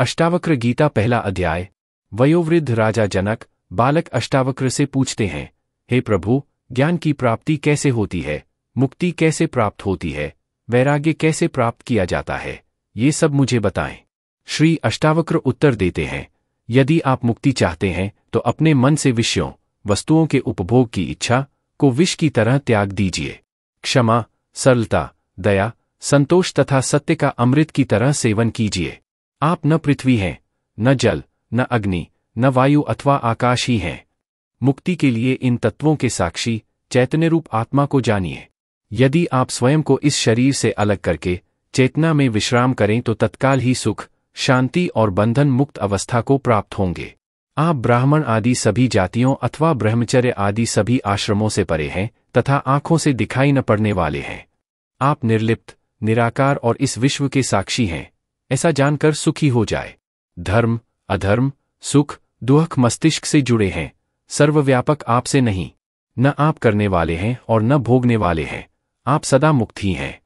अष्टावक्र गीता पहला अध्याय। वयोवृद्ध राजा जनक बालक अष्टावक्र से पूछते हैं, हे प्रभु, ज्ञान की प्राप्ति कैसे होती है, मुक्ति कैसे प्राप्त होती है, वैराग्य कैसे प्राप्त किया जाता है, ये सब मुझे बताएं। श्री अष्टावक्र उत्तर देते हैं, यदि आप मुक्ति चाहते हैं तो अपने मन से विषयों, वस्तुओं के उपभोग की इच्छा को विष की तरह त्याग दीजिए। क्षमा, सरलता, दया, संतोष तथा सत्य का अमृत की तरह सेवन कीजिए। आप न पृथ्वी हैं, न जल, न अग्नि, न वायु अथवा आकाश ही हैं। मुक्ति के लिए इन तत्वों के साक्षी चैतन्य रूप आत्मा को जानिए। यदि आप स्वयं को इस शरीर से अलग करके चेतना में विश्राम करें तो तत्काल ही सुख, शांति और बंधन मुक्त अवस्था को प्राप्त होंगे। आप ब्राह्मण आदि सभी जातियों अथवा ब्रह्मचर्य आदि सभी आश्रमों से परे हैं तथा आंखों से दिखाई न पड़ने वाले हैं। आप निर्लिप्त, निराकार और इस विश्व के साक्षी हैं, ऐसा जानकर सुखी हो जाए। धर्म, अधर्म, सुख, दुख मस्तिष्क से जुड़े हैं, सर्वव्यापक आपसे नहीं। न आप करने वाले हैं और न भोगने वाले हैं, आप सदा मुक्त ही हैं।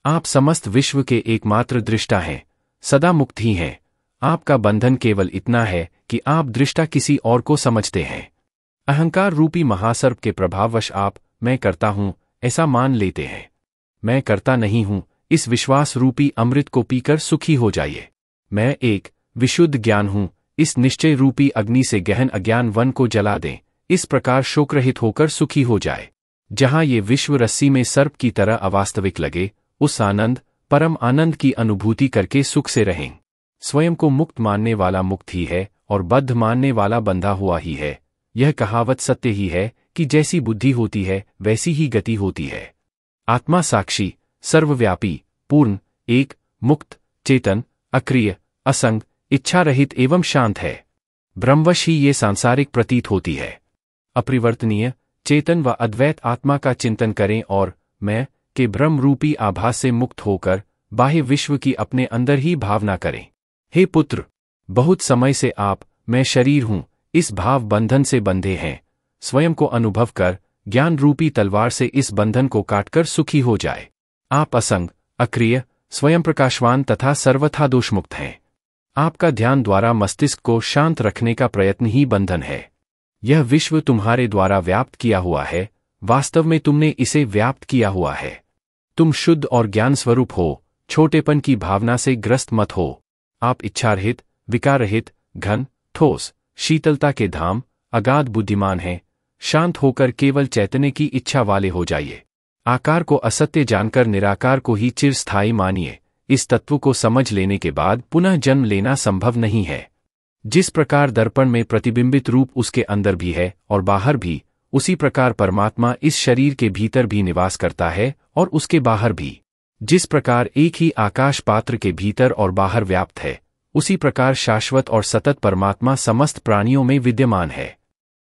आप समस्त विश्व के एकमात्र दृष्टा हैं, सदा मुक्त ही हैं। आपका बंधन केवल इतना है कि आप दृष्टा किसी और को समझते हैं। अहंकार रूपी महासर्प के प्रभाववश आप मैं करता हूं ऐसा मान लेते हैं। मैं करता नहीं हूं, इस विश्वास रूपी अमृत को पीकर सुखी हो जाइए। मैं एक विशुद्ध ज्ञान हूं, इस निश्चय रूपी अग्नि से गहन अज्ञान वन को जला दें, इस प्रकार शोकरहित होकर सुखी हो जाए। जहां ये विश्व रस्सी में सर्प की तरह अवास्तविक लगे, उस आनंद, परम आनंद की अनुभूति करके सुख से रहें। स्वयं को मुक्त मानने वाला मुक्त ही है और बद्ध मानने वाला बंधा हुआ ही है। यह कहावत सत्य ही है कि जैसी बुद्धि होती है वैसी ही गति होती है। आत्मा साक्षी, सर्वव्यापी, पूर्ण, एक, मुक्त, चेतन, अक्रिय, असंग, इच्छा रहित एवं शांत है। ब्रह्मवश ही ये सांसारिक प्रतीत होती है। अपरिवर्तनीय, चेतन व अद्वैत आत्मा का चिंतन करें और मैं के ब्रह्म रूपी आभास से मुक्त होकर बाह्य विश्व की अपने अंदर ही भावना करें। हे पुत्र, बहुत समय से आप मैं शरीर हूं इस भाव बंधन से बंधे हैं। स्वयं को अनुभव कर ज्ञान रूपी तलवार से इस बंधन को काटकर सुखी हो जाए। आप असंग, अक्रिय, स्वयं प्रकाशवान तथा सर्वथा दोषमुक्त हैं। आपका ध्यान द्वारा मस्तिष्क को शांत रखने का प्रयत्न ही बंधन है। यह विश्व तुम्हारे द्वारा व्याप्त किया हुआ है, वास्तव में तुमने इसे व्याप्त किया हुआ है। तुम शुद्ध और ज्ञान स्वरूप हो, छोटेपन की भावना से ग्रस्त मत हो। आप इच्छारहित, विकाररहित, घन, ठोस, शीतलता के धाम, अगाध बुद्धिमान हैं। शांत होकर केवल चैतन्य की इच्छा वाले हो जाइए। आकार को असत्य जानकर निराकार को ही चिरस्थायी मानिए। इस तत्व को समझ लेने के बाद पुनः जन्म लेना संभव नहीं है। जिस प्रकार दर्पण में प्रतिबिंबित रूप उसके अंदर भी है और बाहर भी, उसी प्रकार परमात्मा इस शरीर के भीतर भी निवास करता है और उसके बाहर भी। जिस प्रकार एक ही आकाश पात्र के भीतर और बाहर व्याप्त है, उसी प्रकार शाश्वत और सतत परमात्मा समस्त प्राणियों में विद्यमान है।